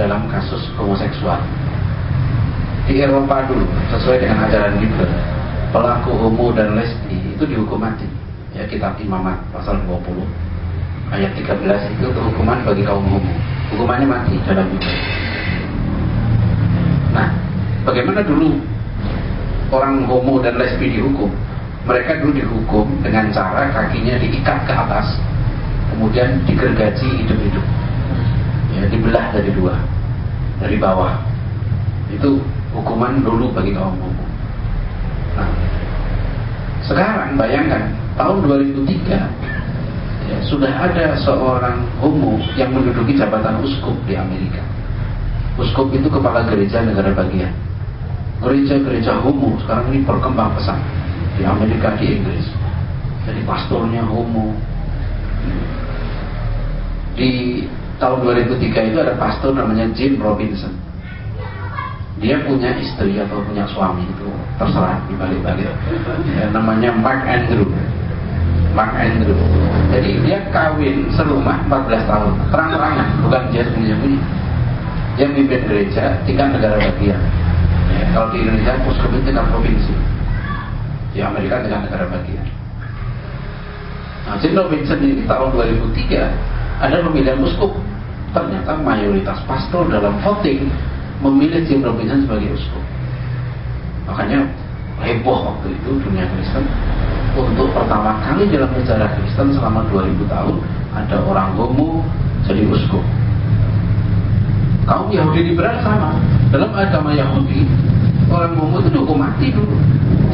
dalam kasus homoseksual. Di Eropa dulu, sesuai dengan ajaran liberal, pelaku homo dan lesbi itu dihukum mati. Ya, kitab Imamat pasal 20 ayat 13 itu hukuman bagi kaum homo. Hukumannya mati dalam liberal. Nah, bagaimana dulu orang homo dan lesbi dihukum? Mereka dulu dihukum dengan cara kakinya diikat ke atas, kemudian digergaji hidup-hidup. Ya, dibelah dari dua, dari bawah. Itu hukuman dulu bagi kaum homo. Nah, sekarang bayangkan tahun 2003 ya, sudah ada seorang homo yang menduduki jabatan uskup di Amerika. Uskup itu kepala gereja negara bagian. Gereja-gereja homo sekarang ini berkembang pesat di Amerika, di Inggris. Jadi pastornya homo. Di tahun 2003 itu ada pastor namanya Jim Robinson. Dia punya istri atau punya suami itu terserah dibalik-balik. Ya, namanya Mark Andrew. Jadi dia kawin serumah 14 tahun, terang-terangan, bukan dia sembunyi-sembunyi. Dia mimpin gereja tingkat negara bagian. Ya, kalau di Indonesia uskup itu tingkat provinsi. Di Amerika tingkat negara bagian. Nah, Jim Robinson ini tahun 2003 ada pemilihan uskup. Ternyata mayoritas pastor dalam voting memilih Jim Robinson sebagai uskup. Makanya heboh waktu itu dunia Kristen. Untuk pertama kali dalam sejarah Kristen selama 2000 tahun ada orang homo jadi uskup. Kaum Yahudi liberal sama. Dalam agama Yahudi orang homo itu dihukum mati dulu,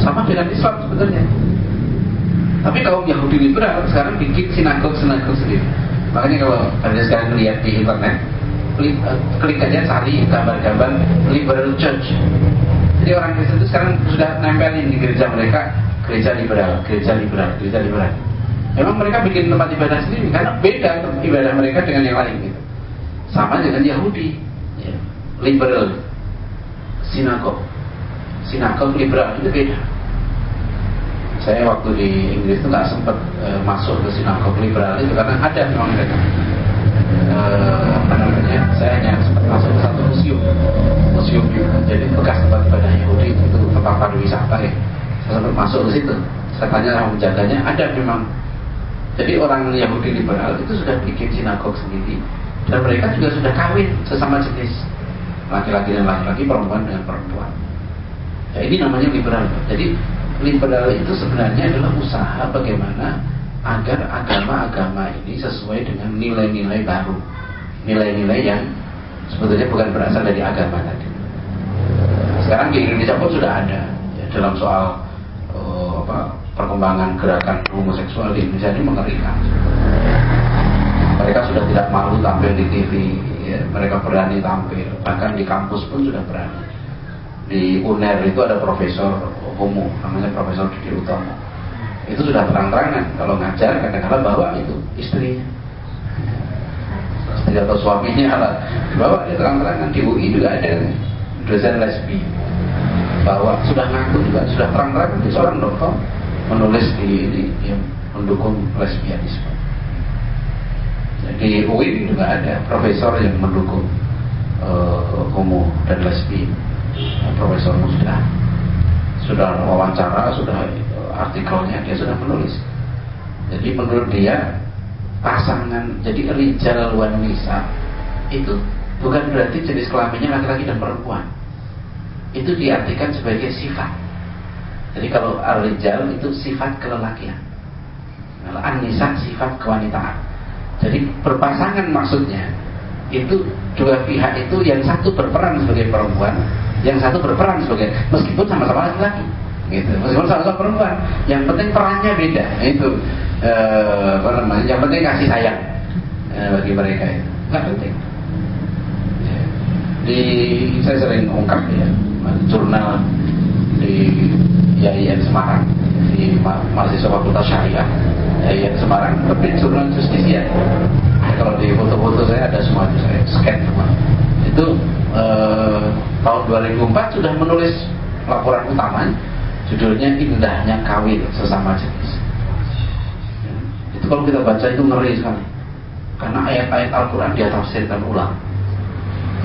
sama dengan Islam sebenarnya. Tapi kaum Yahudi liberal sekarang bikin sinagog sendiri. Makanya kalau Anda sekarang lihat di internet, klik aja cari gambar-gambar liberal church. Jadi orang Kristen itu sekarang sudah nempelin di gereja mereka gereja liberal. Memang mereka bikin tempat ibadah sendiri karena beda ibadah mereka dengan yang lain gitu. Sama dengan Yahudi, ya. Liberal, sinagog liberal itu beda. Saya waktu di Inggris itu nggak sempat masuk ke sinagog liberal itu karena ada memang mereka. Saya hanya sempat masuk ke satu museum jadi bekas tempat ibadah Yahudi, itu tempat pariwisata ya. Saya sempat masuk ke situ. Saya tanya sama penjaganya, ada memang. Jadi orang Yahudi liberal itu sudah bikin sinagog sendiri dan mereka juga sudah kawin sesama jenis, laki-laki dan laki-laki, perempuan dengan perempuan. Ya, ini namanya liberal. Jadi liberal itu sebenarnya adalah usaha bagaimana agar agama-agama ini sesuai dengan nilai-nilai baru, nilai-nilai yang sebetulnya bukan berasal dari agama tadi. Sekarang di Indonesia pun sudah ada ya, dalam soal perkembangan gerakan homoseksual di Indonesia ini mengerikan. Mereka sudah tidak malu tampil di TV, ya, mereka berani tampil, bahkan di kampus pun sudah berani. Di UNER itu ada profesor homo, namanya Profesor Didi Utomo. Itu sudah terang-terangan kalau ngajar kadang-kadang bawa itu istrinya, istri atau suaminya lah, bawa dia terang-terangan. Di UI juga ada dosen lesbi, bawa sudah ngaku juga, sudah terang-terangan di seorang dokter menulis di yang mendukung lesbianisme. Di UIN juga ada profesor yang mendukung homo dan lesbi. Profesor sudah wawancara, sudah artikelnya dia sudah menulis. Jadi menurut dia pasangan, jadi rijal wan nisa itu bukan berarti jenis kelaminnya laki-laki dan perempuan. Itu diartikan sebagai sifat. Jadi kalau ar-rijal itu sifat kelelakian, kalau an-nisa sifat kewanitaan. Jadi berpasangan maksudnya itu dua pihak itu yang satu berperan sebagai perempuan, yang satu berperan sebagai, meskipun sama-sama laki-laki gitu, meskipun sama-sama perempuan, yang penting perannya beda. Itu yang penting kasih sayang bagi mereka itu nggak penting. Saya sering ungkap ya, jurnal di YIN Semarang, di mahasiswa Fakultas Syariah YIN Semarang, terbit jurnal Justisia. Kalau di foto-foto saya ada semua, itu saya scan semua. Itu tahun 2004 sudah menulis laporan utama, judulnya Indahnya Kawin Sesama Jenis. Itu kalau kita baca itu ngeri sekali, karena ayat-ayat Al-Quran dia tafsirkan ulang.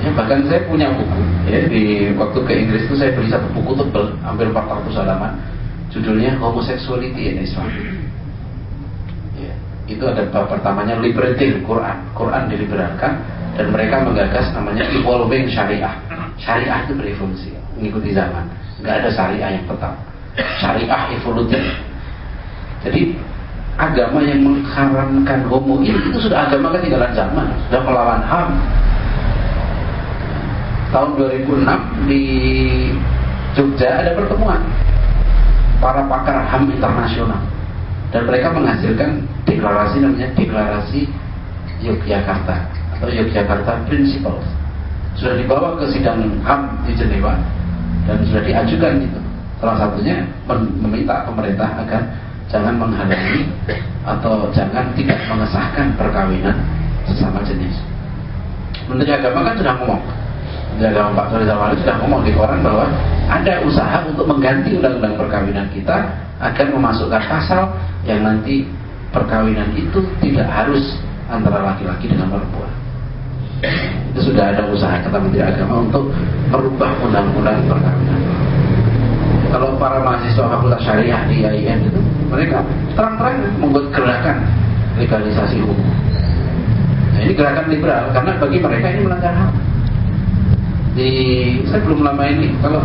Ya, bahkan saya punya buku ya, di waktu ke Inggris itu saya beli satu buku tebal hampir 400 halaman, judulnya Homosexuality in Islam. Ya, itu ada bab pertamanya liberating Quran diliberalkan, dan mereka menggagas namanya evolving syariah. Syariah itu berevolusi mengikuti zaman, nggak ada syariah yang tetap, syariah evolutif. Jadi agama yang mengharamkan homo itu sudah agama ketinggalan zaman, sudah melawan HAM. Tahun 2006 di Jogja ada pertemuan para pakar HAM internasional, dan mereka menghasilkan deklarasi namanya Deklarasi Yogyakarta atau Yogyakarta Principles. Sudah dibawa ke sidang HAM di Jenewa dan sudah diajukan itu. Salah satunya meminta pemerintah agar jangan menghalangi atau jangan tidak mengesahkan perkawinan sesama jenis. Menteri Agama kan sudah ngomong, Menteri Agama Pak Suri Salman sudah ngomong di koran bahwa ada usaha untuk mengganti undang-undang perkawinan kita agar memasukkan pasal yang nanti perkawinan itu tidak harus antara laki-laki dengan perempuan. Itu sudah ada usaha kata Menteri Agama untuk merubah undang-undang perkawinan. Kalau para mahasiswa Fakultas Syariah di IAIN itu, mereka terang-terang membuat gerakan legalisasi hukum. Nah, ini gerakan liberal karena bagi mereka ini melanggar HAM. Saya belum lama ini, kalau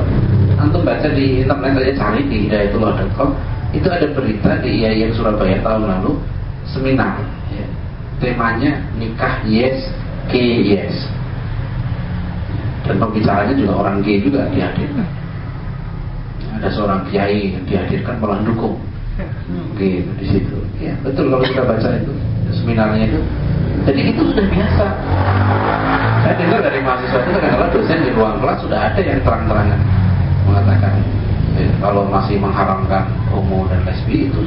antum baca di internet saja cari di hidayatullah.com, itu ada berita di IAIN Surabaya tahun lalu, seminar ya. Temanya nikah yes, gay yes, dan pembicaranya juga orang gay juga dihadirkan. Ada seorang kiai yang dihadirkan malah dukung gitu di situ. Ya, betul kalau kita baca itu seminarnya itu. Jadi itu sudah biasa. Saya dengar dari mahasiswa itu kadang-kadang dosen di ruang kelas sudah ada yang terang-terangan mengatakan kalau masih mengharamkan homo dan lesbi itu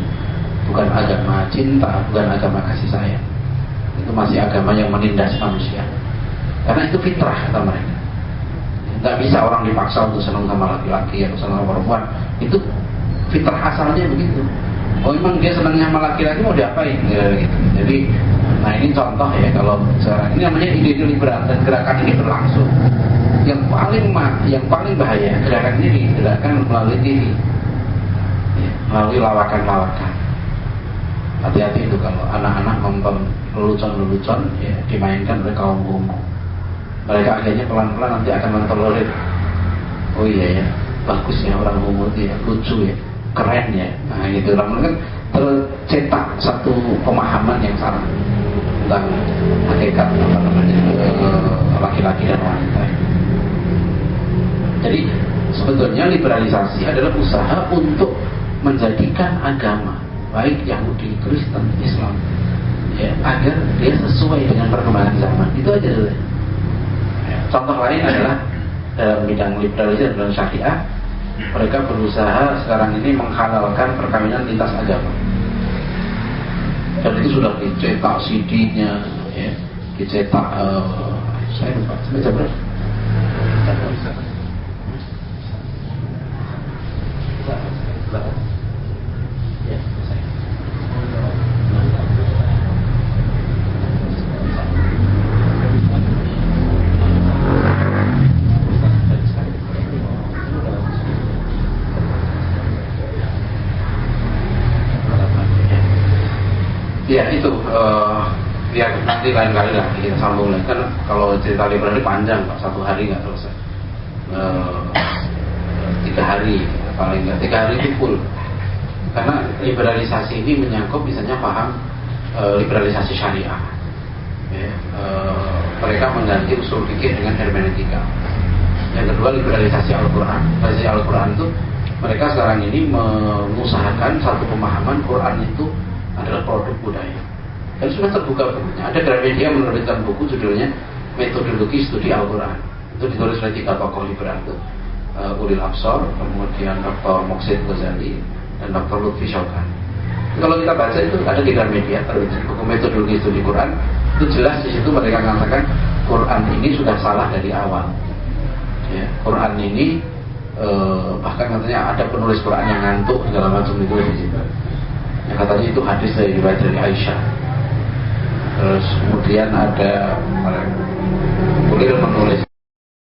bukan agama cinta, bukan agama kasih sayang. Itu masih agama yang menindas manusia. Karena itu fitrah kata mereka. Nggak bisa orang dipaksa untuk senang sama laki-laki atau senang sama perempuan. Itu fitrah asalnya begitu. Oh memang dia senangnya sama laki-laki mau diapain gitu. Jadi, nah ini contoh ya kalau sekarang ini namanya ide liberal dan gerakan ini berlangsung. Yang paling bahaya gerakan ini digerakkan melalui TV, ya, melalui lawakan-lawakan. Hati-hati itu kalau anak-anak nonton lelucon-lelucon ya, dimainkan oleh kaum homo. Mereka akhirnya pelan-pelan nanti akan mentolerir. Oh iya ya, bagus ya orang homo itu ya, lucu ya, keren ya. Nah gitu, orang kan tercetak satu pemahaman yang salah tentang hakikat laki-laki dan wanita. Jadi sebetulnya liberalisasi adalah usaha untuk menjadikan agama baik Yahudi, Kristen, Islam ya, agar dia sesuai dengan perkembangan zaman. Itu aja dulu. Contoh lain adalah dalam bidang liberalisasi dan syariah, mereka berusaha sekarang ini menghalalkan perkawinan lintas agama. Dan itu sudah dicetak CD-nya, ya, dicetak. Saya lupa, sampai jam berapa? Ya itu ya nanti lain kali lah kita sambung lagi, kan kalau cerita liberal ini panjang Pak, 1 hari nggak selesai. 3 hari paling nggak, 3 hari itu full, karena liberalisasi ini menyangkut misalnya paham liberalisasi syariah ya, mereka mengganti usul fikih dengan hermeneutika. Yang kedua liberalisasi Al-Quran. Liberalisasi Al-Quran itu mereka sekarang ini mengusahakan satu pemahaman Quran itu adalah produk budaya. Dan sudah terbuka bukunya. Ada Gramedia menerbitkan buku judulnya Metodologi Studi Al-Quran. Itu ditulis oleh 3 tokoh liberal itu, Ulil Absor, kemudian Dr. Mokhsid Ghazali, dan Dr. Lutfi Syaukan. Kalau kita baca itu ada di Gramedia terbitkan buku Metodologi Studi Quran. Itu jelas di situ mereka mengatakan Quran ini sudah salah dari awal. Ya, Quran ini bahkan katanya ada penulis Quran yang ngantuk segala macam itu di situ. Yang katanya itu hadis dari riwayat dari Aisyah. Terus kemudian ada kulir menulis